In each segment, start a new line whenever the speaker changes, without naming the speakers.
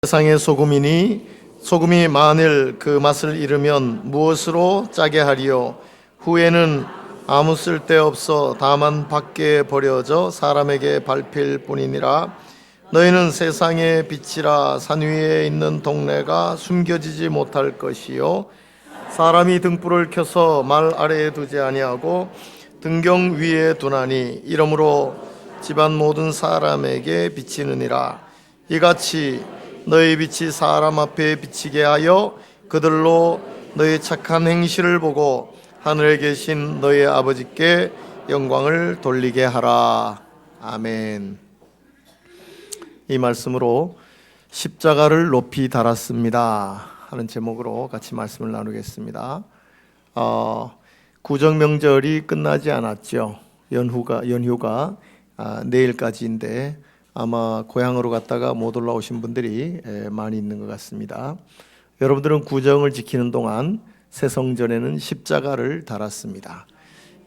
세상의 소금이니 소금이 만일 그 맛을 잃으면 무엇으로 짜게 하리요? 후에는 아무 쓸데없어 다만 밖에 버려져 사람에게 밟힐 뿐이니라. 너희는 세상의 빛이라. 산 위에 있는 동네가 숨겨지지 못할 것이요 사람이 등불을 켜서 말 아래에 두지 아니하고 등경 위에 두나니 이러므로 집안 모든 사람에게 비치느니라. 이같이 너희 빛이 사람 앞에 비치게 하여 그들로 너희 착한 행실을 보고 하늘에 계신 너희 아버지께 영광을 돌리게 하라. 아멘. 이 말씀으로 십자가를 높이 달았습니다 하는 제목으로 같이 말씀을 나누겠습니다. 구정 명절이 끝나지 않았죠. 연휴가 내일까지인데 아마 고향으로 갔다가 못 올라오신 분들이 많이 있는 것 같습니다. 여러분들은 구정을 지키는 동안 새성전에는 십자가를 달았습니다.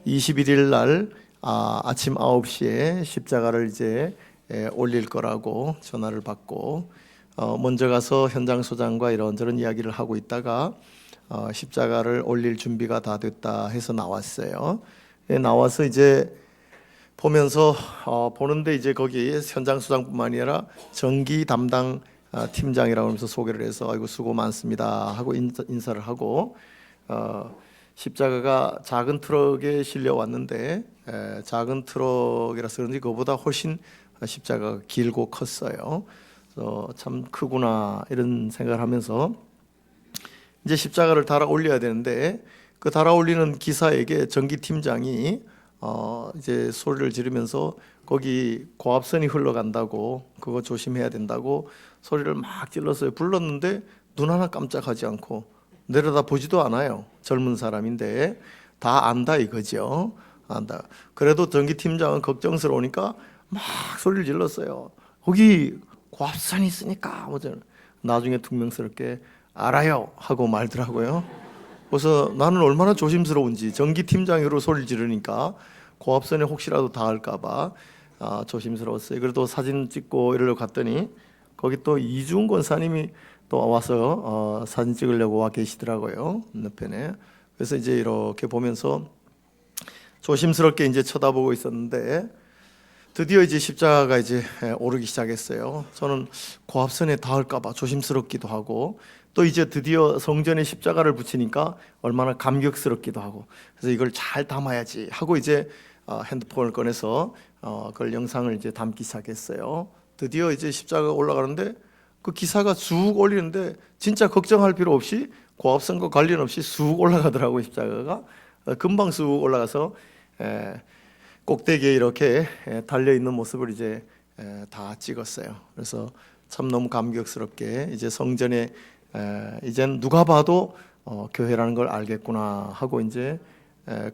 21일 날 아침 9시에 십자가를 이제 올릴 거라고 전화를 받고 먼저 가서 현장 소장과 이런저런 이야기를 하고 있다가 십자가를 올릴 준비가 다 됐다 해서 나왔어요. 나와서 이제 보면서 보는데 이제 거기 현장 소장뿐만 아니라 전기 담당 팀장이라고 하면서 소개를 해서 아이고 수고 많습니다 하고 인사를 하고 십자가가 작은 트럭에 실려 왔는데 작은 트럭이라서 그런지 그거보다 훨씬 십자가가 길고 컸어요. 그래서 참 크구나 이런 생각을 하면서 이제 십자가를 달아 올려야 되는데 그 달아 올리는 기사에게 전기 팀장이 이제 소리를 지르면서 거기 고압선이 흘러간다고 그거 조심해야 된다고 소리를 막 질렀어요. 불렀는데 눈 하나 깜짝하지 않고 내려다 보지도 않아요. 젊은 사람인데 다 안다 이거죠. 안다. 그래도 전기팀장은 걱정스러우니까 막 소리를 질렀어요. 거기 고압선이 있으니까. 나중에 퉁명스럽게 알아요 하고 말더라고요. 그래서 나는 얼마나 조심스러운지 전기팀장으로 소리를 지르니까 고압선에 혹시라도 닿을까봐 조심스러웠어요. 그래도 사진 찍고 이러려고 갔더니 거기 또 이중 권사님이 또 와서 사진 찍으려고 와 계시더라고요. 건너편에. 그래서 이제 이렇게 보면서 조심스럽게 이제 쳐다보고 있었는데 드디어 이제 십자가가 이제 오르기 시작했어요. 저는 고압선에 닿을까봐 조심스럽기도 하고 또 이제 드디어 성전에 십자가를 붙이니까 얼마나 감격스럽기도 하고 그래서 이걸 잘 담아야지 하고 이제 핸드폰을 꺼내서 그걸 영상을 이제 담기 시작했어요. 드디어 이제 십자가가 올라가는데 그 기사가 쑥 올리는데 진짜 걱정할 필요 없이 고압선과 관련 없이 쑥 올라가더라고요. 십자가가 금방 쑥 올라가서 꼭대기에 이렇게 달려있는 모습을 이제 다 찍었어요. 그래서 참 너무 감격스럽게 이제 성전에 이젠 누가 봐도 교회라는 걸 알겠구나 하고 이제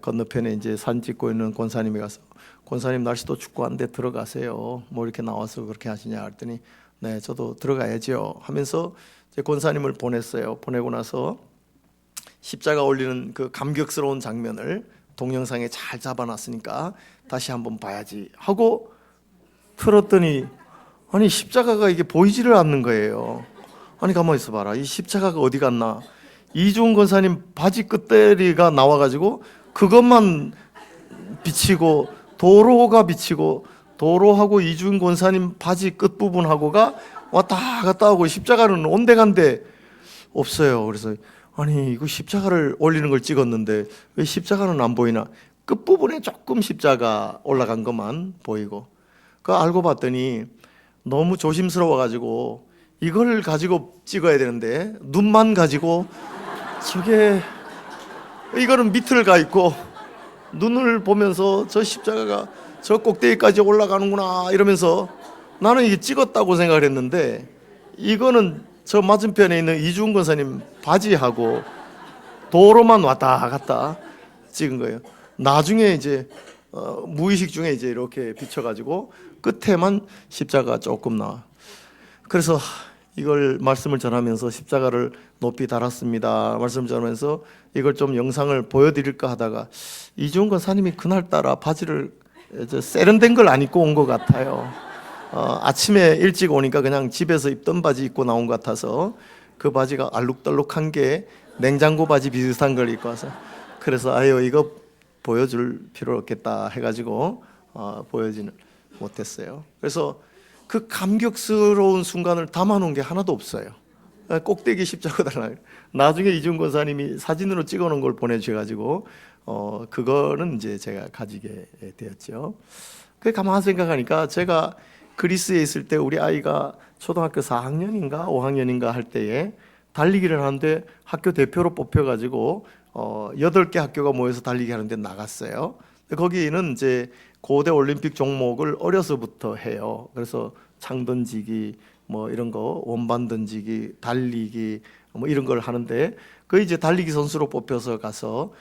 건너편에 이제 사진 찍고 있는 권사님이 가서 권사님 날씨도 춥고 한데 들어가세요. 뭐 이렇게 나와서 그렇게 하시냐 했더니 네 저도 들어가야죠 하면서 이제 권사님을 보냈어요. 보내고 나서 십자가 올리는 그 감격스러운 장면을 동영상에 잘 잡아놨으니까 다시 한번 봐야지 하고 틀었더니 아니 십자가가 이게 보이지를 않는 거예요. 아니 가만히 있어봐라. 이 십자가가 어디 갔나. 이중 권사님 바지 끝대리가 나와가지고 그것만 비치고 도로가 비치고 도로하고 이중 권사님 바지 끝부분하고가 왔다 갔다 하고 십자가는 온데간데 없어요. 그래서 아니 이거 십자가를 올리는 걸 찍었는데 왜 십자가는 안 보이나. 끝부분에 조금 십자가 올라간 것만 보이고 그거 알고 봤더니 너무 조심스러워가지고 이걸 가지고 찍어야 되는데 눈만 가지고 저게 이거는 밑을 가 있고 눈을 보면서 저 십자가가 저 꼭대기까지 올라가는구나 이러면서 나는 이게 찍었다고 생각을 했는데 이거는 저 맞은편에 있는 이중 권사님 바지하고 도로만 왔다 갔다 찍은 거예요. 나중에 이제 무의식 중에 이제 이렇게 비춰가지고 끝에만 십자가 조금 나와. 그래서 이걸 말씀을 전하면서 십자가를 높이 달았습니다. 말씀을 전하면서 이걸 좀 영상을 보여드릴까 하다가 이중 권사님이 그날따라 바지를 세련된 걸 안 입고 온 것 같아요. 아침에 일찍 오니까 그냥 집에서 입던 바지 입고 나온 것 같아서 그 바지가 알록달록한 게 냉장고 바지 비슷한 걸 입고 와서 그래서 아유 이거 보여줄 필요 없겠다 해가지고 보여지는 못했어요. 그래서 그 감격스러운 순간을 담아놓은 게 하나도 없어요. 꼭대기 십자가 달라요. 나중에 이준 권사님이 사진으로 찍어놓은 걸 보내주셔가지고 그거는 이제 제가 가지게 되었죠. 그 가만 생각하니까 제가 그리스에 있을 때 우리 아이가 초등학교 4학년인가 5학년인가 할 때에 달리기를 하는데 학교 대표로 뽑혀가지고 8개 학교가 모여서 달리기 하는데 나갔어요. 거기는 이제 고대 올림픽 종목을 어려서부터 해요. 그래서 창 던지기 뭐 이런 거, 원반 던지기, 달리기 뭐 이런 걸 하는데 그 이제 달리기 선수로 뽑혀서 가서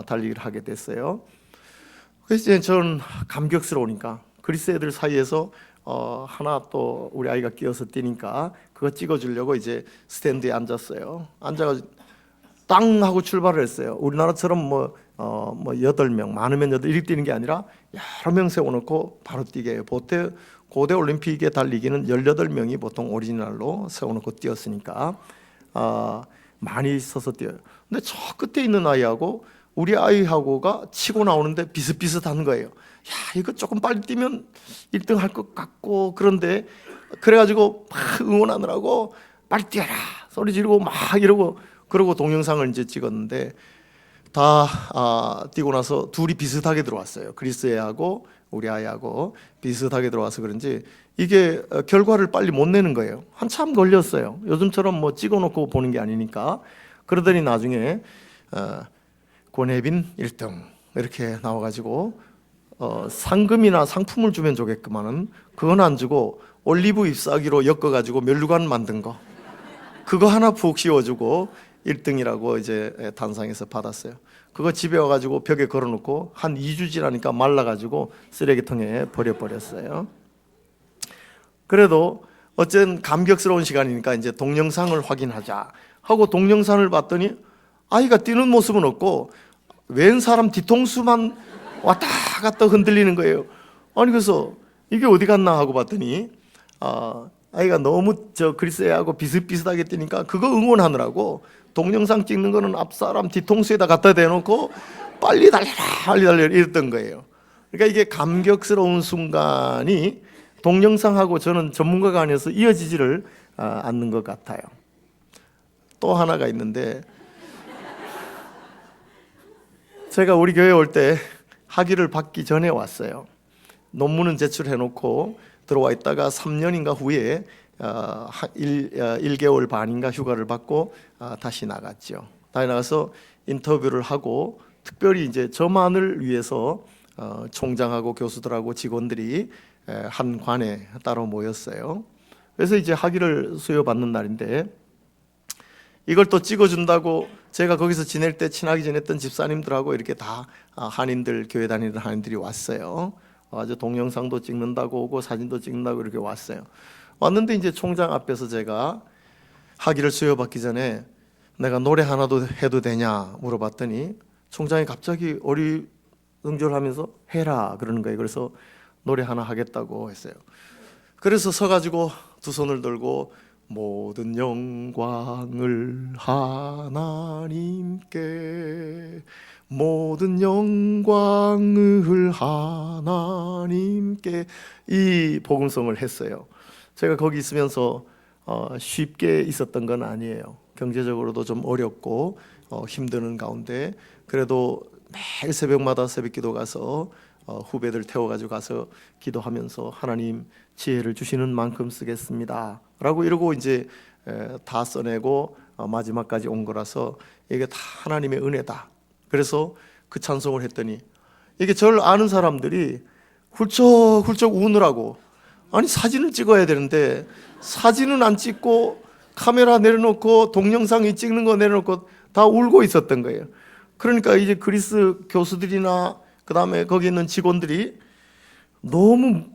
달리기를 하게 됐어요. 그래서 이제 저는 감격스러우니까 그리스 애들 사이에서 하나 또 우리 아이가 끼어서 뛰니까 그거 찍어주려고 이제 스탠드에 앉았어요. 앉아가지고 땅 하고 출발을 했어요. 우리나라처럼 뭐 8명, 많으면 8 이렇게 뛰는 게 아니라 여러 명 세워놓고 바로 뛰게 해요. 보통 고대 올림픽에 달리기는 18명이 보통 오리지널로 세워놓고 뛰었으니까 많이 서서 뛰어요. 근데 저 끝에 있는 아이하고 우리 아이하고가 치고 나오는데 비슷비슷한 거예요. 야, 이거 조금 빨리 뛰면 1등 할 것 같고 그런데 그래가지고 막 응원하느라고 빨리 뛰어라 소리 지르고 막 이러고 그러고 동영상을 이제 찍었는데 다 뛰고 나서 둘이 비슷하게 들어왔어요. 그리스 애하고 우리 아이하고 비슷하게 들어와서 그런지 이게 결과를 빨리 못 내는 거예요. 한참 걸렸어요. 요즘처럼 뭐 찍어놓고 보는 게 아니니까. 그러더니 나중에 권혜빈 1등 이렇게 나와가지고 상금이나 상품을 주면 좋겠구만은 그건 안 주고 올리브 잎사귀로 엮어가지고 면류관 만든 거 그거 하나 푹 씌워주고 1등이라고 이제 단상에서 받았어요. 그거 집에 와가지고 벽에 걸어놓고 한 2주 지나니까 말라가지고 쓰레기통에 버려버렸어요. 그래도 어쨌든 감격스러운 시간이니까 이제 동영상을 확인하자 하고 동영상을 봤더니 아이가 뛰는 모습은 없고 웬 사람 뒤통수만 왔다 갔다 흔들리는 거예요. 아니 그래서 이게 어디 갔나 하고 봤더니 아이가 너무 저 그리스 애하고 비슷비슷하게 뛰니까 그거 응원하느라고 동영상 찍는 거는 앞사람 뒤통수에다 갖다 대놓고 빨리 달려라 빨리 달려라 이랬던 거예요. 그러니까 이게 감격스러운 순간이 동영상하고 저는 전문가가 아니어서 이어지지를 않는 것 같아요. 또 하나가 있는데 제가 우리 교회 올 때 학위를 받기 전에 왔어요. 논문은 제출해놓고 들어와 있다가 3년인가 후에 1개월 반인가 휴가를 받고 다시 나갔죠. 다시 나가서 인터뷰를 하고 특별히 이제 저만을 위해서 총장하고 교수들하고 직원들이 한 관에 따로 모였어요. 그래서 이제 학위를 수여받는 날인데 이걸 또 찍어준다고 제가 거기서 지낼 때 친하게 지냈던 집사님들하고 이렇게 다 한인들 교회 다니는 한인들이 왔어요. 아주 동영상도 찍는다고 오고 사진도 찍는다고 이렇게 왔어요. 왔는데 이제 총장 앞에서 제가 학위를 수여받기 전에 내가 노래 하나도 해도 되냐 물어봤더니 총장이 갑자기 어리둥절하면서 해라 그러는 거예요. 그래서 노래 하나 하겠다고 했어요. 그래서 서가지고 두 손을 들고 모든 영광을 하나님께 모든 영광을 하나님께 이 복음송을 했어요. 제가 거기 있으면서 쉽게 있었던 건 아니에요. 경제적으로도 좀 어렵고 힘드는 가운데 그래도 매일 새벽마다 새벽기도 가서 후배들 태워가지고 가서 기도하면서 하나님 지혜를 주시는 만큼 쓰겠습니다 라고 이러고 이제 다 써내고 마지막까지 온 거라서 이게 다 하나님의 은혜다. 그래서 그 찬송을 했더니 이게 저를 아는 사람들이 훌쩍훌쩍 우느라고 아니 사진을 찍어야 되는데 사진은 안 찍고 카메라 내려놓고 동영상이 찍는 거 내려놓고 다 울고 있었던 거예요. 그러니까 이제 그리스 교수들이나 그 다음에 거기 있는 직원들이 너무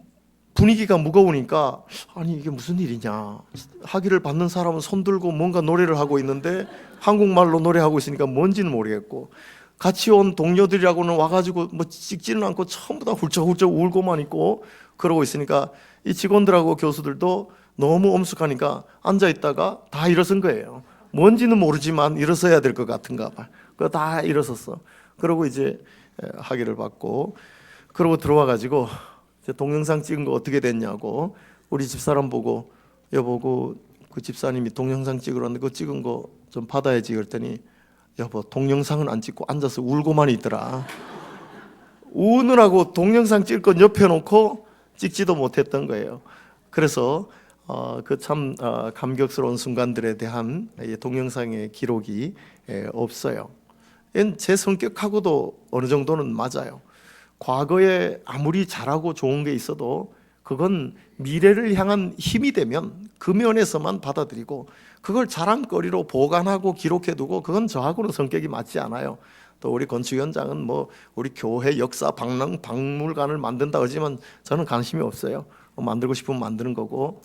분위기가 무거우니까 아니 이게 무슨 일이냐, 학위를 받는 사람은 손 들고 뭔가 노래를 하고 있는데 한국말로 노래하고 있으니까 뭔지는 모르겠고 같이 온 동료들이라고는 와가지고 뭐 찍지는 않고 전부 다 훌쩍훌쩍 울고만 있고 그러고 있으니까 이 직원들하고 교수들도 너무 엄숙하니까 앉아 있다가 다 일어선 거예요. 뭔지는 모르지만 일어서야 될 것 같은가 봐. 그거 다 일어섰어. 그러고 이제 학위를 받고 그러고 들어와가지고 동영상 찍은 거 어떻게 됐냐고 우리 집사람 보고 여보고 그 집사님이 동영상 찍으러 왔는데 그거 찍은 거 좀 받아야지 그랬더니 여보 동영상은 안 찍고 앉아서 울고만 있더라. 우느라고 동영상 찍을 건 옆에 놓고 찍지도 못했던 거예요. 그래서 그 참 감격스러운 순간들에 대한 동영상의 기록이 없어요. 제 성격하고도 어느 정도는 맞아요. 과거에 아무리 잘하고 좋은 게 있어도 그건 미래를 향한 힘이 되면 그 면에서만 받아들이고 그걸 자랑거리로 보관하고 기록해두고 그건 저하고는 성격이 맞지 않아요. 또 우리 건축위원장은 뭐 우리 교회 역사 박물관을 만든다 하지만 저는 관심이 없어요. 만들고 싶으면 만드는 거고.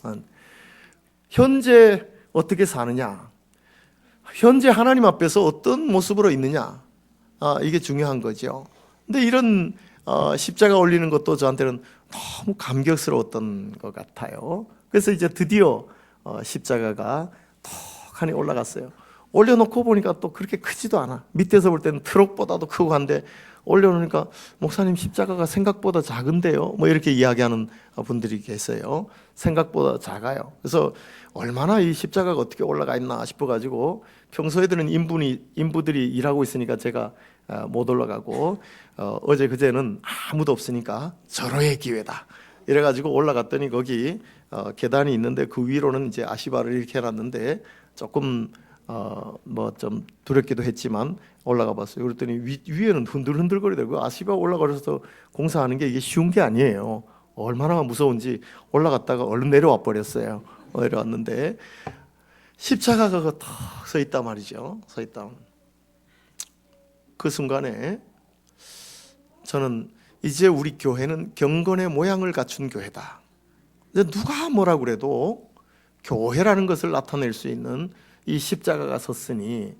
현재 어떻게 사느냐, 현재 하나님 앞에서 어떤 모습으로 있느냐, 이게 중요한 거죠. 근데 이런 십자가 올리는 것도 저한테는 너무 감격스러웠던 것 같아요. 그래서 이제 드디어 십자가가 턱하니 올라갔어요. 올려놓고 보니까 또 그렇게 크지도 않아. 밑에서 볼 때는 트럭보다도 크고 한데 올려놓으니까 목사님 십자가가 생각보다 작은데요, 뭐 이렇게 이야기하는 분들이 계세요. 생각보다 작아요. 그래서 얼마나 이 십자가가 어떻게 올라가 있나 싶어가지고 평소에들은 인부들이 일하고 있으니까 제가 못 올라가고 어제 그제는 아무도 없으니까 절호의 기회다 이래가지고 올라갔더니 거기 계단이 있는데 그 위로는 이제 아시바를 이렇게 해놨는데 조금 뭐 좀 두렵기도 했지만 올라가 봤어요. 그랬더니 위에는 흔들흔들거리더라고요. 아시바 올라가서 공사하는 게 이게 쉬운 게 아니에요. 얼마나 무서운지 올라갔다가 얼른 내려와 버렸어요. 내려왔는데 십자가가 탁 서 있단 말이죠. 서 있다. 그 순간에 저는 이제 우리 교회는 경건의 모양을 갖춘 교회다. 이제 누가 뭐라 그래도 교회라는 것을 나타낼 수 있는 이 십자가가 섰으니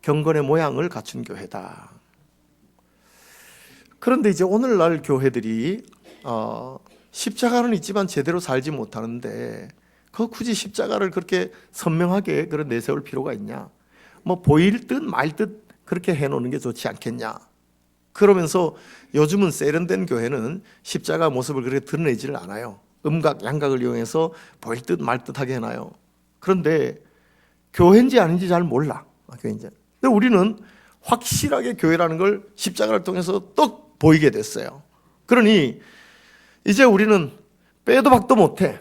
경건의 모양을 갖춘 교회다. 그런데 이제 오늘날 교회들이 십자가는 있지만 제대로 살지 못하는데 그 굳이 십자가를 그렇게 선명하게 그런 내세울 필요가 있냐? 뭐 보일 듯 말 듯 그렇게 해놓는 게 좋지 않겠냐? 그러면서 요즘은 세련된 교회는 십자가 모습을 그렇게 드러내지를 않아요. 음각, 양각을 이용해서 보일 듯 말 듯하게 해놔요. 그런데 교회인지 아닌지 잘 몰라. 교회인지. 근데 우리는 확실하게 교회라는 걸 십자가를 통해서 떡 보이게 됐어요. 그러니 이제 우리는 빼도 박도 못해.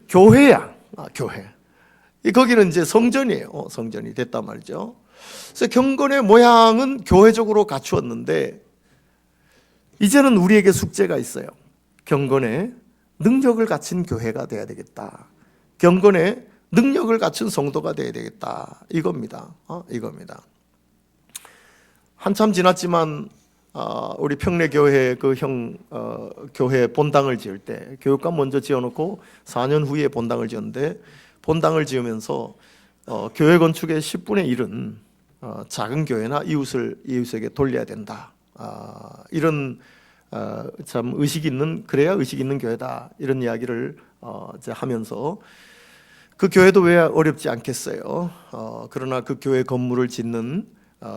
교회야. 교회. 거기는 이제 성전이에요. 성전이 됐단 말이죠. 그래서 경건의 모양은 교회적으로 갖추었는데 이제는 우리에게 숙제가 있어요. 경건의 능력을 갖춘 교회가 돼야 되겠다. 경건의 능력을 갖춘 성도가 돼야 되겠다. 이겁니다. 이겁니다. 한참 지났지만 우리 평내교회 교회 본당을 지을 때 교육관 먼저 지어놓고 4년 후에 본당을 지었는데 본당을 지으면서 교회 건축의 10분의 1은 작은 교회나 이웃에게 돌려야 된다. 이런 참 의식 있는, 그래야 의식 있는 교회다. 이런 이야기를 이제 하면서 그 교회도 왜 어렵지 않겠어요. 그러나 그 교회 건물을 짓는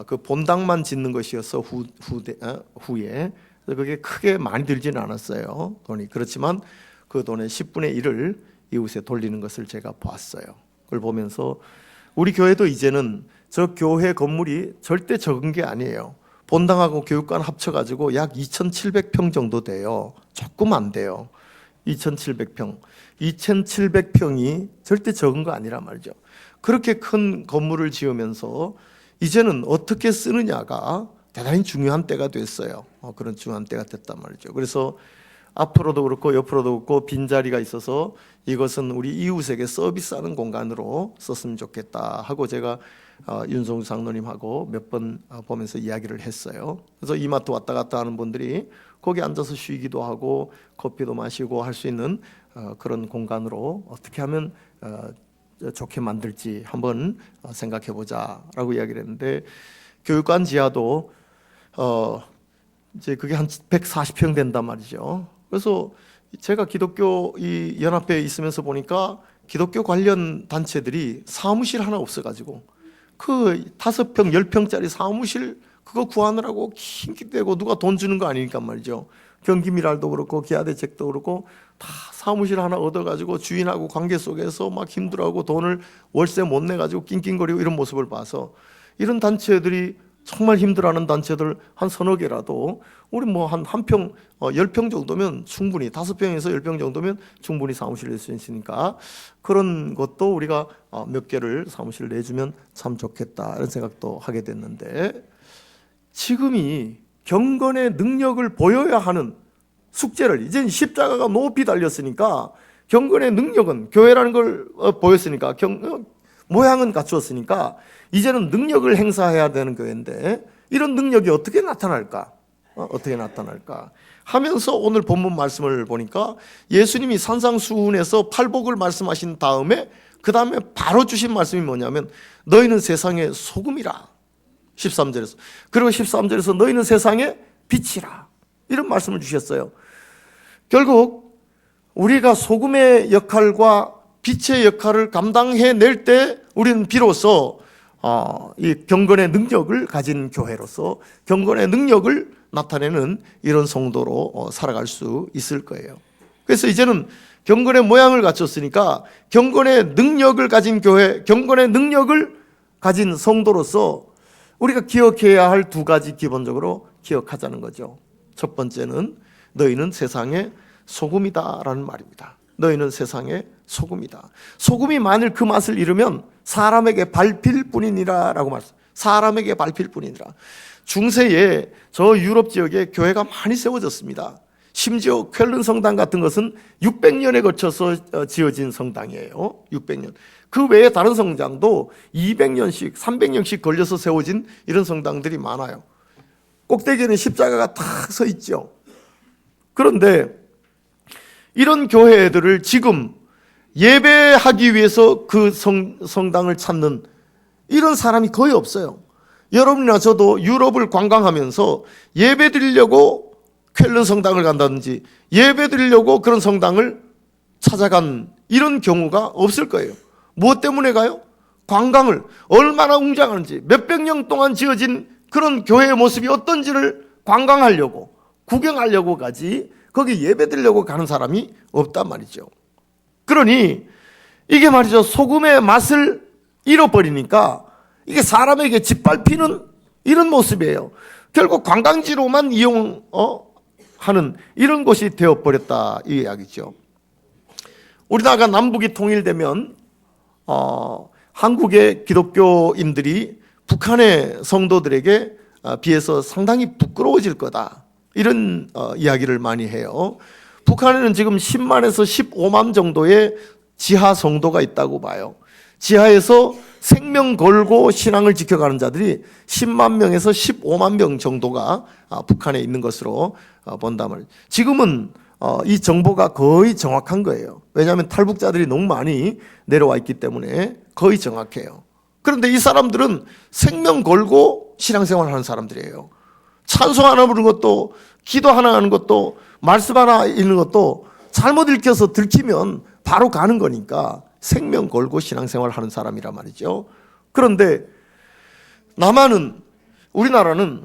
그 본당만 짓는 것이어서 후에 그게 크게 많이 들지는 않았어요. 돈이. 그렇지만 그 돈의 10분의 1을 이웃에 돌리는 것을 제가 봤어요. 그걸 보면서 우리 교회도 이제는 저 교회 건물이 절대 적은 게 아니에요. 본당하고 교육관 합쳐가지고 약 2,700평 정도 돼요. 조금 안 돼요. 2,700평. 2,700평이 절대 적은 거 아니란 말이죠. 그렇게 큰 건물을 지으면서 이제는 어떻게 쓰느냐가 대단히 중요한 때가 됐어요. 그런 중요한 때가 됐단 말이죠. 그래서 앞으로도 그렇고 옆으로도 그렇고 빈자리가 있어서 이것은 우리 이웃에게 서비스하는 공간으로 썼으면 좋겠다 하고 제가 윤성주 장로님하고 몇 번 보면서 이야기를 했어요. 그래서 이마트 왔다 갔다 하는 분들이 거기 앉아서 쉬기도 하고 커피도 마시고 할 수 있는 그런 공간으로 어떻게 하면 좋게 만들지 한번 생각해 보자라고 이야기를 했는데 교육관 지하도 이제 그게 한 140평 된단 말이죠. 그래서 제가 기독교 이 연합회에 있으면서 보니까 기독교 관련 단체들이 사무실 하나 없어가지고 그 5평, 10평짜리 사무실 그거 구하느라고 킹킹대고 누가 돈 주는 거 아니니까 말이죠. 경기미랄도 그렇고 기아대책도 그렇고 다 사무실 하나 얻어가지고 주인하고 관계 속에서 막 힘들어하고 돈을 월세 못 내가지고 낑낑거리고 이런 모습을 봐서 이런 단체들이 정말 힘들어하는 단체들 한 서너 개라도 우리 뭐 한 평, 10평 정도면 충분히 5평에서 10평 정도면 충분히 사무실 낼 수 있으니까 그런 것도 우리가 몇 개를 사무실을 내주면 참 좋겠다 이런 생각도 하게 됐는데 지금이 경건의 능력을 보여야 하는 숙제를 이제 십자가가 높이 달렸으니까 경건의 능력은 교회라는 걸 보였으니까 모양은 갖추었으니까 이제는 능력을 행사해야 되는 교회인데 이런 능력이 어떻게 나타날까? 어떻게 나타날까? 하면서 오늘 본문 말씀을 보니까 예수님이 산상수훈에서 팔복을 말씀하신 다음에 그 다음에 바로 주신 말씀이 뭐냐면 너희는 세상의 소금이라 13절에서 그리고 13절에서 너희는 세상의 빛이라 이런 말씀을 주셨어요. 결국 우리가 소금의 역할과 빛의 역할을 감당해낼 때 우리는 비로소 이 경건의 능력을 가진 교회로서 경건의 능력을 나타내는 이런 성도로 살아갈 수 있을 거예요. 그래서 이제는 경건의 모양을 갖췄으니까 경건의 능력을 가진 교회, 경건의 능력을 가진 성도로서 우리가 기억해야 할 두 가지 기본적으로 기억하자는 거죠. 첫 번째는 너희는 세상의 소금이다라는 말입니다. 너희는 세상의 소금이다. 소금이 만일 그 맛을 잃으면 사람에게 밟힐 뿐이니라 라고 말씀. 사람에게 밟힐 뿐이니라. 중세에 저 유럽 지역에 교회가 많이 세워졌습니다. 심지어 쾰른 성당 같은 것은 600년에 걸쳐서 지어진 성당이에요. 600년. 그 외에 다른 성당도 200년씩, 300년씩 걸려서 세워진 이런 성당들이 많아요. 꼭대기에는 십자가가 탁 서 있죠. 그런데 이런 교회들을 지금 예배하기 위해서 그 성당을 찾는 이런 사람이 거의 없어요. 여러분이나 저도 유럽을 관광하면서 예배 드리려고 쾰른 성당을 간다든지 예배 드리려고 그런 성당을 찾아간 이런 경우가 없을 거예요. 무엇 때문에 가요? 관광을 얼마나 웅장한지 몇백 년 동안 지어진 그런 교회의 모습이 어떤지를 관광하려고 구경하려고 가지 거기 예배 드리려고 가는 사람이 없단 말이죠. 그러니 이게 말이죠. 소금의 맛을 잃어버리니까 이게 사람에게 짓밟히는 이런 모습이에요. 결국 관광지로만 이용하는 이런 곳이 되어버렸다 이 이야기죠. 우리나라가 남북이 통일되면 한국의 기독교인들이 북한의 성도들에게 비해서 상당히 부끄러워질 거다 이런 이야기를 많이 해요. 북한에는 지금 10만에서 15만 정도의 지하 성도가 있다고 봐요. 지하에서 생명 걸고 신앙을 지켜가는 자들이 10만 명에서 15만 명 정도가 북한에 있는 것으로 본다면 지금은 이 정보가 거의 정확한 거예요. 왜냐하면 탈북자들이 너무 많이 내려와 있기 때문에 거의 정확해요. 그런데 이 사람들은 생명 걸고 신앙생활을 하는 사람들이에요. 찬송 하나 부르는 것도 기도 하나 하는 것도 말씀 하나 읽는 것도 잘못 읽혀서 들키면 바로 가는 거니까 생명 걸고 신앙생활을 하는 사람이란 말이죠. 그런데 남한은 우리나라는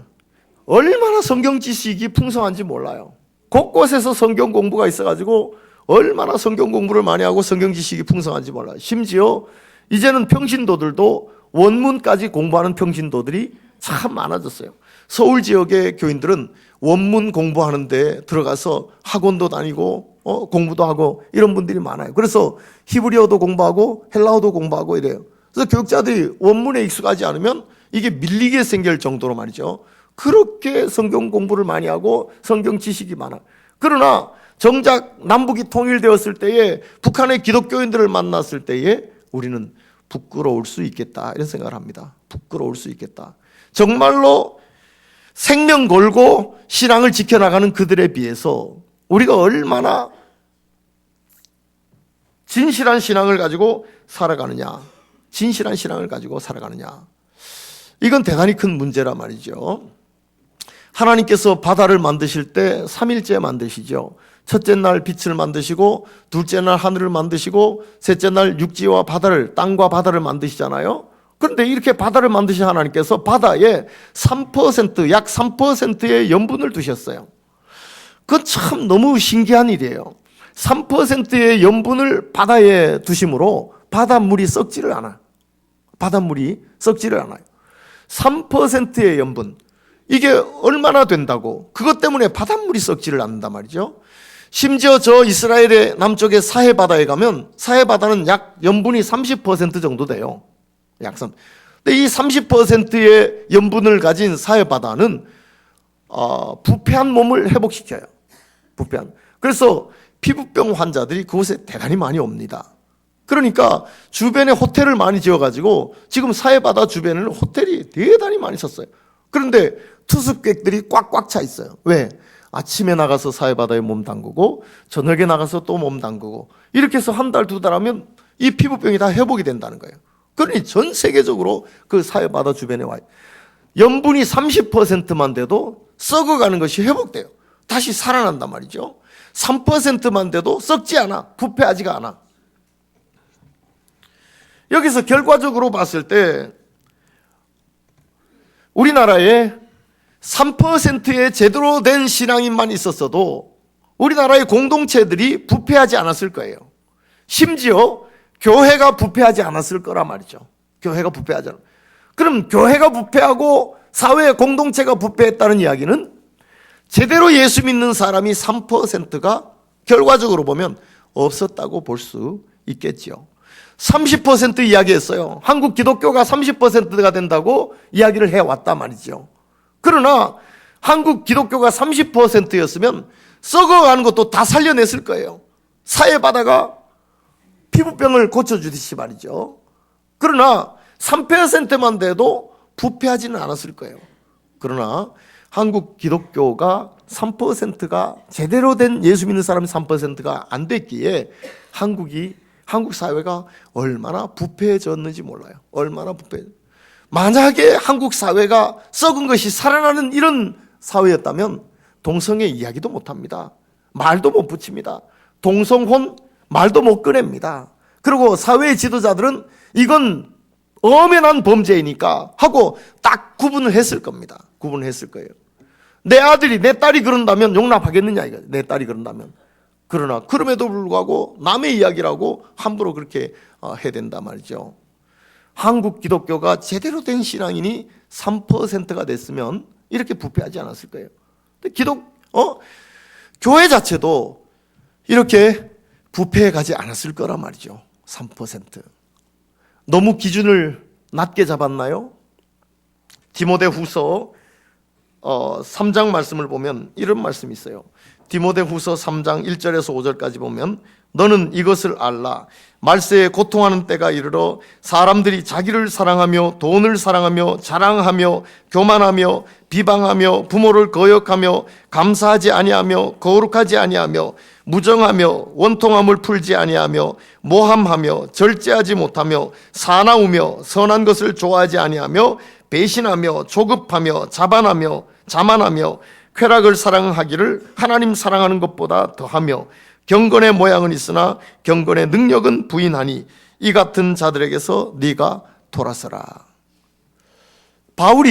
얼마나 성경 지식이 풍성한지 몰라요. 곳곳에서 성경 공부가 있어가지고 얼마나 성경 공부를 많이 하고 성경 지식이 풍성한지 몰라요. 심지어 이제는 평신도들도 원문까지 공부하는 평신도들이 참 많아졌어요. 서울 지역의 교인들은 원문 공부하는데 들어가서 학원도 다니고 공부도 하고 이런 분들이 많아요. 그래서 히브리어도 공부하고 헬라어도 공부하고 이래요. 그래서 교육자들이 원문에 익숙하지 않으면 이게 밀리게 생길 정도로 말이죠. 그렇게 성경 공부를 많이 하고 성경 지식이 많아요. 그러나 정작 남북이 통일되었을 때에 북한의 기독교인들을 만났을 때에 우리는 부끄러울 수 있겠다 이런 생각을 합니다. 부끄러울 수 있겠다. 정말로 생명 걸고 신앙을 지켜나가는 그들에 비해서 우리가 얼마나 진실한 신앙을 가지고 살아가느냐, 진실한 신앙을 가지고 살아가느냐, 이건 대단히 큰 문제란 말이죠. 하나님께서 바다를 만드실 때 3일째 만드시죠. 첫째 날 빛을 만드시고, 둘째 날 하늘을 만드시고, 셋째 날 육지와 바다를, 땅과 바다를 만드시잖아요. 그런데 이렇게 바다를 만드신 하나님께서 바다에 3%, 약 3%의 염분을 두셨어요. 그건 참 너무 신기한 일이에요. 3%의 염분을 바다에 두심으로 바닷물이 썩지를 않아요. 바닷물이 썩지를 않아요. 3%의 염분. 이게 얼마나 된다고? 그것 때문에 바닷물이 썩지를 않는단 말이죠. 심지어 저 이스라엘의 남쪽의 사해바다에 가면 사해바다는 약 염분이 30% 정도 돼요. 약 3. 근데 이 30%의 염분을 가진 사해바다는 부패한 몸을 회복시켜요. 부패한. 그래서 피부병 환자들이 그곳에 대단히 많이 옵니다. 그러니까 주변에 호텔을 많이 지어가지고 지금 사해바다 주변에는 호텔이 대단히 많이 섰어요. 그런데 투숙객들이 꽉꽉 차 있어요. 왜? 아침에 나가서 사해바다에 몸 담그고 저녁에 나가서 또 몸 담그고 이렇게 해서 한 달, 두 달 하면 이 피부병이 다 회복이 된다는 거예요. 그러니 전 세계적으로 그 사해바다 주변에 와요. 염분이 30%만 돼도 썩어가는 것이 회복돼요. 다시 살아난단 말이죠. 3%만 돼도 썩지 않아. 부패하지가 않아. 여기서 결과적으로 봤을 때 우리나라에 3%의 제대로 된 신앙인만 있었어도 우리나라의 공동체들이 부패하지 않았을 거예요. 심지어 교회가 부패하지 않았을 거란 말이죠. 교회가 부패하지 않아. 그럼 교회가 부패하고 사회 공동체가 부패했다는 이야기는 제대로 예수 믿는 사람이 3%가 결과적으로 보면 없었다고 볼 수 있겠죠. 30% 이야기했어요. 한국 기독교가 30%가 된다고 이야기를 해왔단 말이죠. 그러나 한국 기독교가 30%였으면 썩어가는 것도 다 살려냈을 거예요. 사해바다가 피부병을 고쳐주듯이 말이죠. 그러나 3%만 돼도 부패하지는 않았을 거예요. 그러나 한국 기독교가 3%가 제대로 된 예수 믿는 사람이 3%가 안 됐기에 한국 사회가 얼마나 부패해졌는지 몰라요. 얼마나 부패. 만약에 한국 사회가 썩은 것이 살아나는 이런 사회였다면 동성애 이야기도 못합니다. 말도 못 붙입니다. 동성혼 말도 못 꺼냅니다. 그리고 사회의 지도자들은 이건 엄연한 범죄이니까 하고 딱 구분을 했을 겁니다. 구분을 했을 거예요. 내 아들이 내 딸이 그런다면 용납하겠느냐 이거. 내 딸이 그런다면. 그러나 그럼에도 불구하고 남의 이야기라고 함부로 그렇게 해야 된단 말이죠. 한국 기독교가 제대로 된 신앙인이 3%가 됐으면 이렇게 부패하지 않았을 거예요. 교회 자체도 이렇게 부패해 가지 않았을 거란 말이죠. 3%. 너무 기준을 낮게 잡았나요? 디모데후서 3장 말씀을 보면 이런 말씀이 있어요. 디모데후서 3장 1절에서 5절까지 보면 너는 이것을 알라. 말세에 고통하는 때가 이르러 사람들이 자기를 사랑하며 돈을 사랑하며 자랑하며 교만하며 비방하며 부모를 거역하며 감사하지 아니하며 거룩하지 아니하며 무정하며 원통함을 풀지 아니하며 모함하며 절제하지 못하며 사나우며 선한 것을 좋아하지 아니하며 배신하며 조급하며 자만하며 쾌락을 사랑하기를 하나님 사랑하는 것보다 더하며 경건의 모양은 있으나 경건의 능력은 부인하니 이 같은 자들에게서 네가 돌아서라.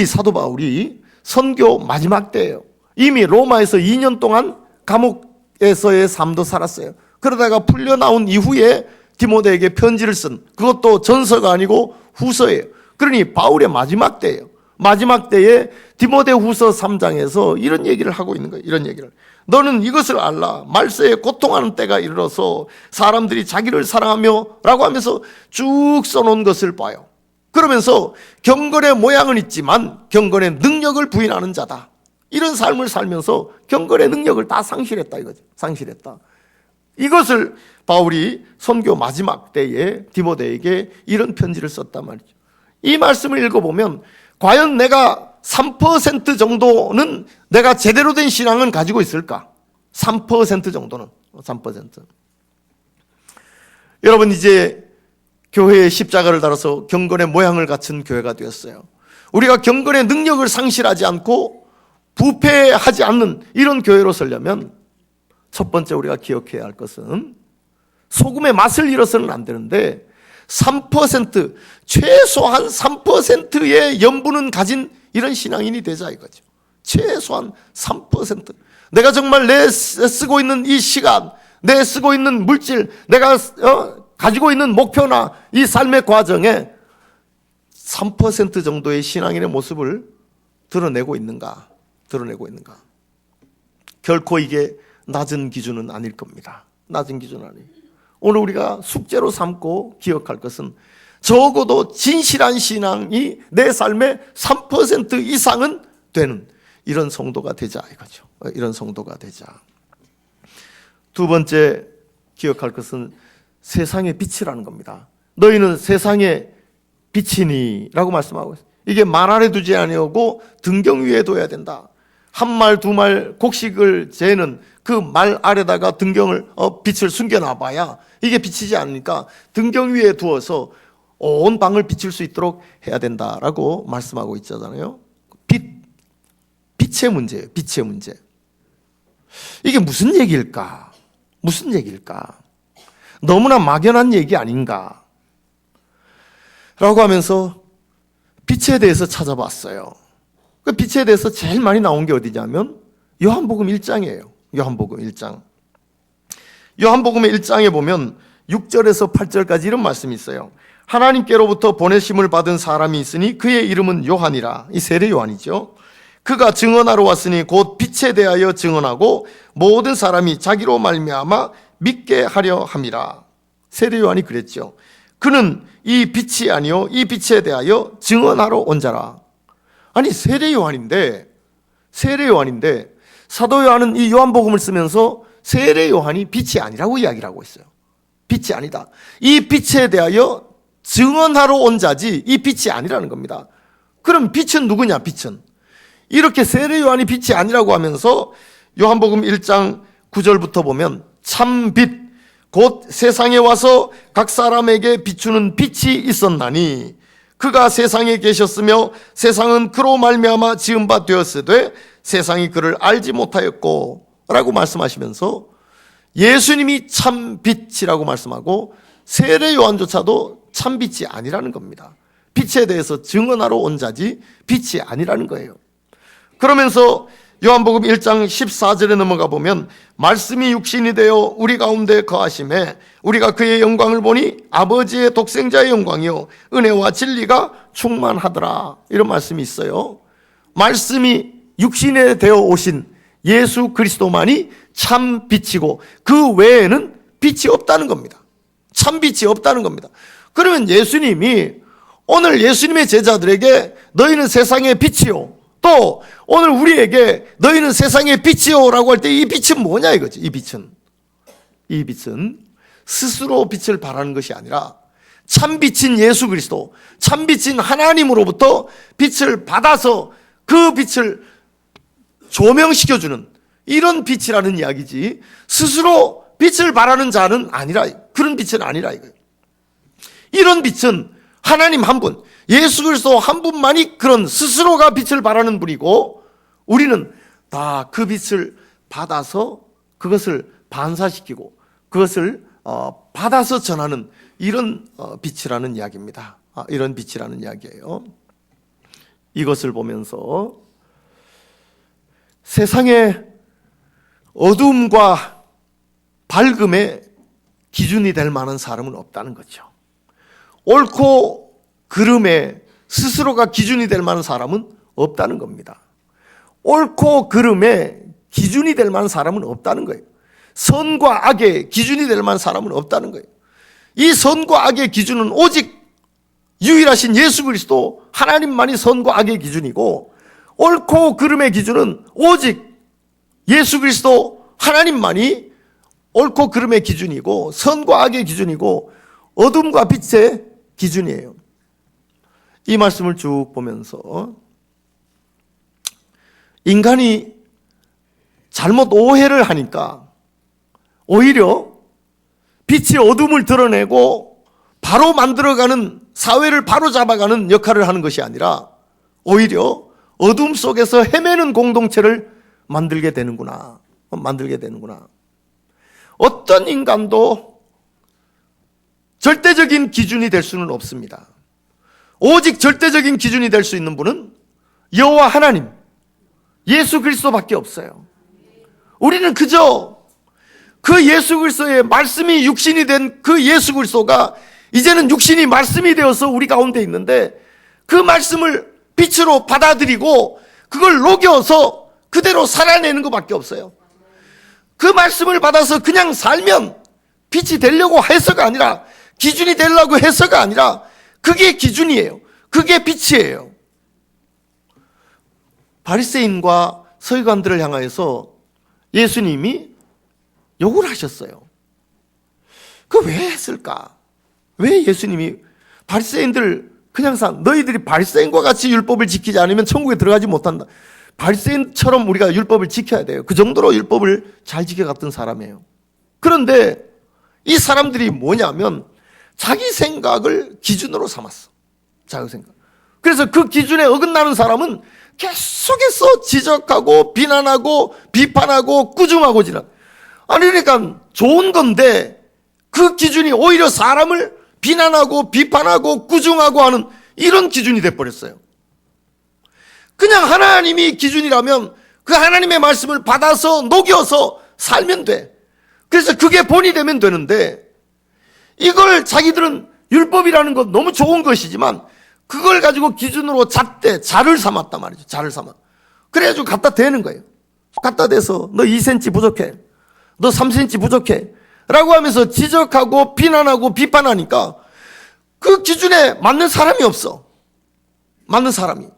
사도 바울이 선교 마지막 때예요. 이미 로마에서 2년 동안 감옥에서의 삶도 살았어요. 그러다가 풀려 나온 이후에 디모데에게 편지를 쓴, 그것도 전서가 아니고 후서예요. 그러니 바울의 마지막 때예요. 마지막 때에 디모데후서 3장에서 이런 얘기를 하고 있는 거예요. 이런 얘기를. 너는 이것을 알라. 말세에 고통하는 때가 이르러서 사람들이 자기를 사랑하며 라고 하면서 쭉 써놓은 것을 봐요. 그러면서 경건의 모양은 있지만 경건의 능력을 부인하는 자다. 이런 삶을 살면서 경건의 능력을 다 상실했다 이거죠. 상실했다. 이것을 바울이 선교 마지막 때에 디모데에게 이런 편지를 썼단 말이죠. 이 말씀을 읽어보면 과연 내가 3% 정도는 내가 제대로 된 신앙은 가지고 있을까? 3% 정도는. 3%. 여러분 이제 교회의 십자가를 달아서 경건의 모양을 갖춘 교회가 되었어요. 우리가 경건의 능력을 상실하지 않고 부패하지 않는 이런 교회로 서려면 첫 번째 우리가 기억해야 할 것은 소금의 맛을 잃어서는 안 되는데 3% 최소한 3%의 염분은 가진 이런 신앙인이 되자 이거죠. 최소한 3%. 내가 정말 내 쓰고 있는 이 시간, 내 쓰고 있는 물질, 내가 가지고 있는 목표나 이 삶의 과정에 3% 정도의 신앙인의 모습을 드러내고 있는가? 결코 이게 낮은 기준은 아닐 겁니다. 낮은 기준은 아니에요. 오늘 우리가 숙제로 삼고 기억할 것은 적어도 진실한 신앙이 내 삶의 3% 이상은 되는 이런 성도가 되자 이거죠. 이런 성도가 되자. 두 번째 기억할 것은 세상의 빛이라는 겁니다. 너희는 세상의 빛이니 라고 말씀하고 있어요. 이게 말 아래 두지 아니하고 등경 위에 둬야 된다. 한 말 두 말 곡식을 재는 그 말 아래다가 등경을 빛을 숨겨놔 봐야 이게 빛이지 않으니까 등경 위에 두어서 온 방을 비출 수 있도록 해야 된다라고 말씀하고 있잖아요. 빛의 문제예요. 빛의 문제. 이게 무슨 얘기일까? 너무나 막연한 얘기 아닌가? 라고 하면서 빛에 대해서 찾아봤어요. 그 빛에 대해서 제일 많이 나온 게 어디냐면 요한복음 1장이에요. 요한복음 1장. 요한복음의 1장에 보면 6절에서 8절까지 이런 말씀이 있어요. 하나님께로부터 보내심을 받은 사람이 있으니 그의 이름은 요한이라. 이 세례 요한이죠. 그가 증언하러 왔으니 곧 빛에 대하여 증언하고 모든 사람이 자기로 말미암아 믿게 하려 함이라. 세례 요한이 그랬죠. 그는 이 빛이 아니요 이 빛에 대하여 증언하러 온 자라. 아니 세례 요한인데 사도 요한은 이 요한복음을 쓰면서 세례 요한이 빛이 아니라고 이야기를 하고 있어요. 빛이 아니다. 이 빛에 대하여 증언하러 온 자지 이 빛이 아니라는 겁니다. 그럼 빛은 누구냐? 빛은 이렇게 세례 요한이 빛이 아니라고 하면서 요한복음 1장 9절부터 보면 참 빛 곧 세상에 와서 각 사람에게 비추는 빛이 있었나니 그가 세상에 계셨으며 세상은 그로 말미암아 지은 바 되었으되 세상이 그를 알지 못하였고 라고 말씀하시면서 예수님이 참 빛이라고 말씀하고 세례 요한조차도 참 빛이 아니라는 겁니다. 빛에 대해서 증언하러 온 자지 빛이 아니라는 거예요. 그러면서 요한복음 1장 14절에 넘어가 보면 말씀이 육신이 되어 우리 가운데 거하심에 우리가 그의 영광을 보니 아버지의 독생자의 영광이요 은혜와 진리가 충만하더라. 이런 말씀이 있어요. 말씀이 육신에 되어 오신 예수 그리스도만이 참 빛이고 그 외에는 빛이 없다는 겁니다. 참 빛이 없다는 겁니다. 그러면 예수님이 오늘 예수님의 제자들에게 너희는 세상의 빛이요, 또 오늘 우리에게 너희는 세상의 빛이요 라고 할 때 이 빛은 뭐냐 이거지. 이 빛은 스스로 빛을 발하는 것이 아니라 참빛인 예수 그리스도, 참빛인 하나님으로부터 빛을 받아서 그 빛을 조명시켜주는 이런 빛이라는 이야기지, 스스로 빛을 발하는 자는 아니라, 그런 빛은 아니라 이거예요. 이런 빛은 하나님 한 분, 예수 그리스도 한 분만이 그런 스스로가 빛을 발하는 분이고, 우리는 다 그 빛을 받아서 그것을 반사시키고 그것을 받아서 전하는 이런 빛이라는 이야기입니다. 이런 빛이라는 이야기예요. 이것을 보면서 세상의 어둠과 밝음의 기준이 될 만한 사람은 없다는 거죠. 옳고 그름의 스스로가 기준이 될 만한 사람은 없다는 겁니다. 옳고 그름의 기준이 될 만한 사람은 없다는 거예요. 선과 악의 기준이 될 만한 사람은 없다는 거예요. 이 선과 악의 기준은 오직 유일하신 예수 그리스도 하나님만이 선과 악의 기준이고, 옳고 그름의 기준은 오직 예수 그리스도 하나님만이 옳고 그름의 기준이고 선과 악의 기준이고 어둠과 빛의 기준이에요. 이 말씀을 쭉 보면서 인간이 잘못 오해를 하니까 오히려 빛이 어둠을 드러내고 바로 만들어가는, 사회를 바로 잡아가는 역할을 하는 것이 아니라 오히려 어둠 속에서 헤매는 공동체를 만들게 되는구나. 어떤 인간도 절대적인 기준이 될 수는 없습니다. 오직 절대적인 기준이 될 수 있는 분은 여호와 하나님, 예수 그리스도밖에 없어요. 우리는 그저 그 예수 그리스도의 말씀이 육신이 된 그 예수 그리스도가 이제는 육신이 말씀이 되어서 우리 가운데 있는데, 그 말씀을 빛으로 받아들이고 그걸 녹여서 그대로 살아내는 것밖에 없어요. 그 말씀을 받아서 그냥 살면 빛이 되려고 해서가 아니라, 기준이 되려고 해서가 아니라, 그게 기준이에요. 그게 빛이에요. 바리새인과 서기관들을 향하여서 예수님이 욕을 하셨어요. 그 왜 했을까? 왜 예수님이 바리새인들 그냥 너희들이 바리새인과 같이 율법을 지키지 않으면 천국에 들어가지 못한다. 바리새인처럼 우리가 율법을 지켜야 돼요. 그 정도로 율법을 잘 지켜갔던 사람이에요. 그런데 이 사람들이 뭐냐면 자기 생각을 기준으로 삼았어. 자기 생각. 그래서 그 기준에 어긋나는 사람은 계속해서 지적하고 비난하고 비판하고 꾸중하고 아니 그러니까 좋은 건데 그 기준이 오히려 사람을 비난하고 비판하고 꾸중하고 하는 이런 기준이 돼버렸어요. 그냥 하나님이 기준이라면 그 하나님의 말씀을 받아서 녹여서 살면 돼. 그래서 그게 본이 되면 되는데, 이걸 자기들은 율법이라는 건 너무 좋은 것이지만 그걸 가지고 기준으로 자를 삼았단 말이죠. 자를 삼아. 그래가지고 갖다 대는 거예요. 갖다 대서 너 2cm 부족해, 너 3cm 부족해 라고 하면서 지적하고 비난하고 비판하니까 그 기준에 맞는 사람이 없어. 맞는 사람이.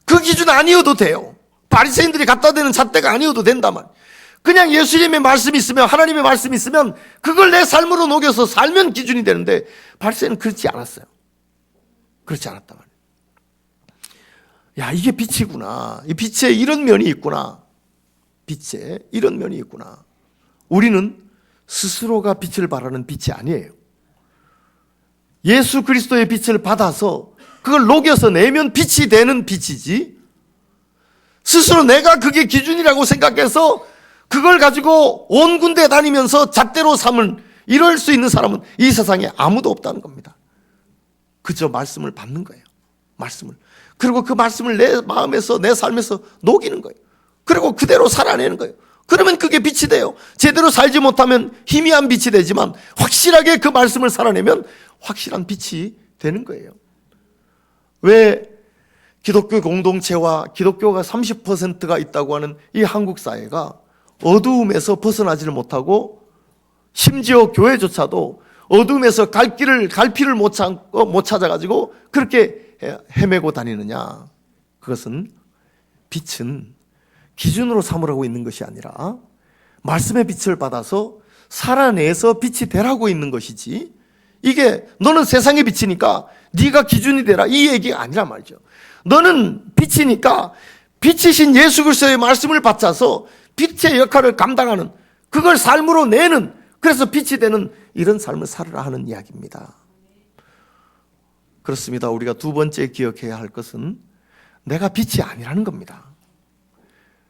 그 기준 아니어도 돼요. 바리새인들이 갖다 대는 잣대가 아니어도 된단 말이에요. 그냥 예수님의 말씀이 있으면, 하나님의 말씀이 있으면 그걸 내 삶으로 녹여서 살면 기준이 되는데, 바리새인은 그렇지 않았어요. 그렇지 않았단 말이에요. 야, 이게 빛이구나. 이 빛에 이런 면이 있구나. 빛에 이런 면이 있구나. 우리는 스스로가 빛을 발하는 빛이 아니에요. 예수 그리스도의 빛을 받아서 그걸 녹여서 내면 빛이 되는 빛이지, 스스로 내가 그게 기준이라고 생각해서 그걸 가지고 온 군데 다니면서 잣대로 삼은, 이럴 수 있는 사람은 이 세상에 아무도 없다는 겁니다. 그저 말씀을 받는 거예요. 말씀을. 그리고 그 말씀을 내 마음에서, 내 삶에서 녹이는 거예요. 그리고 그대로 살아내는 거예요. 그러면 그게 빛이 돼요. 제대로 살지 못하면 희미한 빛이 되지만 확실하게 그 말씀을 살아내면 확실한 빛이 되는 거예요. 왜 기독교 공동체와 기독교가 30%가 있다고 하는 이 한국 사회가 어두움에서 벗어나지를 못하고, 심지어 교회조차도 어둠에서 갈 피를 못 찾아가지고 그렇게 헤매고 다니느냐? 그것은 빛은 기준으로 삼으라고 있는 것이 아니라 말씀의 빛을 받아서 살아내서 빛이 되라고 있는 것이지, 이게 너는 세상의 빛이니까 네가 기준이 되라 이 얘기가 아니란 말이죠. 너는 빛이니까 빛이신 예수 그리스도의 말씀을 받아서 빛의 역할을 감당하는, 그걸 삶으로 내는, 그래서 빛이 되는 이런 삶을 살으라 하는 이야기입니다. 그렇습니다. 우리가 두 번째 기억해야 할 것은 내가 빛이 아니라는 겁니다.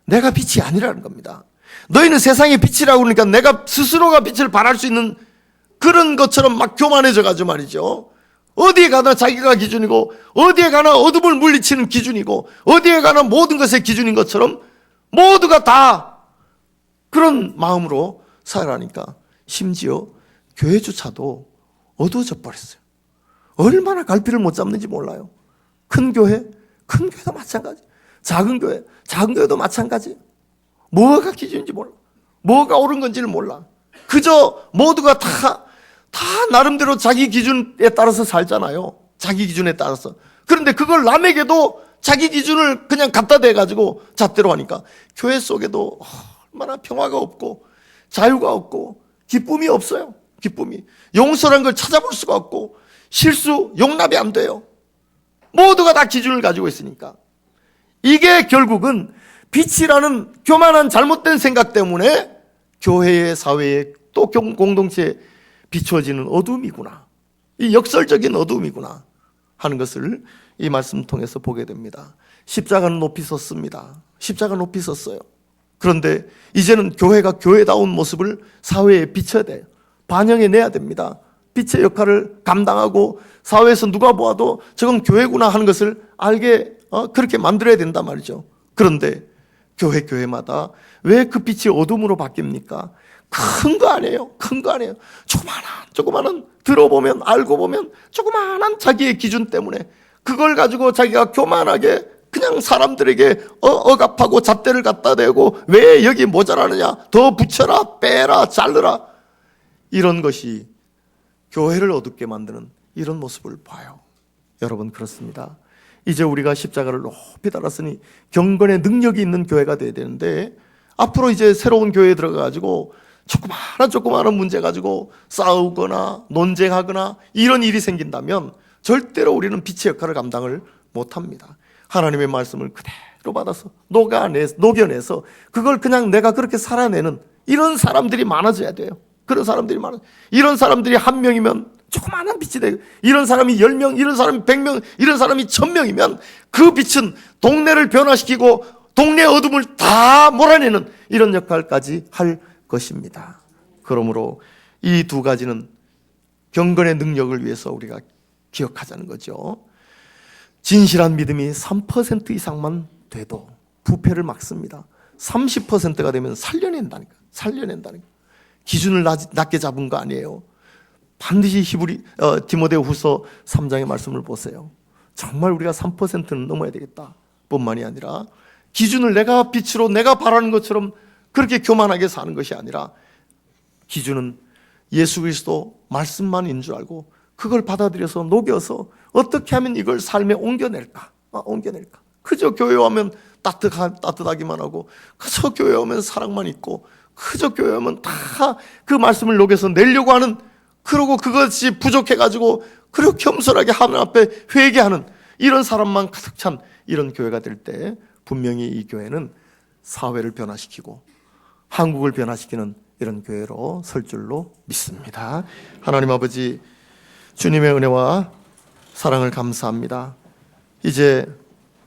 내가 빛이 아니라는 겁니다. 너희는 세상의 빛이라고 그러니까 내가 스스로가 빛을 발할 수 있는 그런 것처럼 막 교만해져 가지고 말이죠. 어디에 가나 자기가 기준이고, 어디에 가나 어둠을 물리치는 기준이고, 어디에 가나 모든 것의 기준인 것처럼 모두가 다 그런 마음으로 살아가니까 심지어 교회조차도 어두워져 버렸어요. 얼마나 갈피를 못 잡는지 몰라요. 큰 교회도 마찬가지. 작은 교회도 마찬가지. 뭐가 기준인지 몰라. 뭐가 옳은 건지를 몰라. 그저 모두가 다 나름대로 자기 기준에 따라서 살잖아요. 자기 기준에 따라서. 그런데 그걸 남에게도 자기 기준을 그냥 갖다 대가지고 잣대로 하니까 교회 속에도 얼마나 평화가 없고 자유가 없고 기쁨이 없어요. 기쁨이. 용서라는 걸 찾아볼 수가 없고 실수 용납이 안 돼요. 모두가 다 기준을 가지고 있으니까. 이게 결국은 빛이라는 교만한 잘못된 생각 때문에 교회의 사회에 또 공동체에 비춰지는 어둠이구나. 이 역설적인 어둠이구나. 하는 것을 이 말씀 통해서 보게 됩니다. 십자가는 높이 섰습니다. 십자가 높이 섰어요. 그런데 이제는 교회가 교회다운 모습을 사회에 비춰야 돼요. 반영해내야 됩니다. 빛의 역할을 감당하고 사회에서 누가 보아도 저건 교회구나 하는 것을 알게 그렇게 만들어야 된단 말이죠. 그런데 교회마다 왜 그 빛이 어둠으로 바뀝니까? 큰 거 아니에요. 큰 거 아니에요. 조그마한 들어보면 알고 보면 조그마한 자기의 기준 때문에 그걸 가지고 자기가 교만하게 그냥 사람들에게 억압하고 잣대를 갖다 대고 왜 여기 모자라느냐, 더 붙여라, 빼라, 자르라, 이런 것이 교회를 어둡게 만드는 이런 모습을 봐요. 여러분, 그렇습니다. 이제 우리가 십자가를 높이 달았으니 경건의 능력이 있는 교회가 돼야 되는데, 앞으로 이제 새로운 교회에 들어가가지고 조그마한 문제 가지고 싸우거나 논쟁하거나 이런 일이 생긴다면 절대로 우리는 빛의 역할을 감당을 못합니다. 하나님의 말씀을 그대로 받아서 녹여내서 그걸 그냥 내가 그렇게 살아내는 이런 사람들이 많아져야 돼요. 그런 사람들이 많아요. 이런 사람들이 한 명이면 조그마한 빛이 되고, 이런 사람이 10명, 이런 사람이 100명, 이런 사람이 1000명이면 그 빛은 동네를 변화시키고 동네 어둠을 다 몰아내는 이런 역할까지 할 것입니다. 그러므로 이 두 가지는 경건의 능력을 위해서 우리가 기억하자는 거죠. 진실한 믿음이 3% 이상만 돼도 부패를 막습니다. 30%가 되면 살려낸다니까. 기준을 낮게 잡은 거 아니에요. 반드시 디모데 후서 3장의 말씀을 보세요. 정말 우리가 3%는 넘어야 되겠다 뿐만이 아니라 기준을 내가 빛으로 내가 바라는 것처럼 그렇게 교만하게 사는 것이 아니라 기준은 예수 그리스도 말씀만인 줄 알고 그걸 받아들여서 녹여서 어떻게 하면 이걸 삶에 옮겨낼까. 그저 교회 오면 따뜻하기만 하고, 그저 교회 오면 사랑만 있고, 그저 교회 오면 다 그 말씀을 녹여서 내려고 하는, 그러고 그것이 부족해가지고 그리고 겸손하게 하나님 앞에 회개하는 이런 사람만 가득 찬 이런 교회가 될 때 분명히 이 교회는 사회를 변화시키고 한국을 변화시키는 이런 교회로 설 줄로 믿습니다. 하나님 아버지, 주님의 은혜와 사랑을 감사합니다. 이제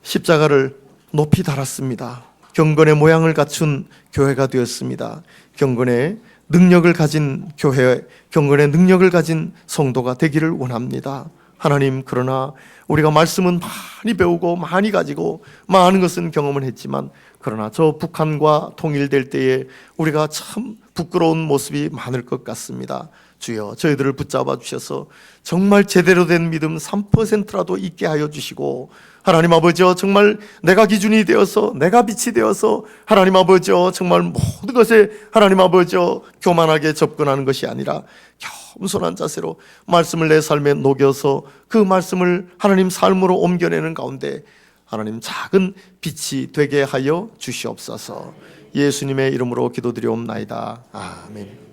십자가를 높이 달았습니다. 경건의 모양을 갖춘 교회가 되었습니다. 경건의 능력을 가진 교회, 경건의 능력을 가진 성도가 되기를 원합니다. 하나님, 그러나 우리가 말씀은 많이 배우고 많이 가지고 많은 것은 경험을 했지만, 그러나 저 북한과 통일될 때에 우리가 참 부끄러운 모습이 많을 것 같습니다. 주여, 저희들을 붙잡아 주셔서 정말 제대로 된 믿음 3%라도 있게 하여 주시고, 하나님 아버지여, 정말 내가 기준이 되어서 내가 빛이 되어서 하나님 아버지여, 정말 모든 것에 하나님 아버지여 교만하게 접근하는 것이 아니라 겸손한 자세로 말씀을 내 삶에 녹여서 그 말씀을 하나님 삶으로 옮겨내는 가운데 하나님 작은 빛이 되게 하여 주시옵소서. 예수님의 이름으로 기도드리옵나이다. 아멘.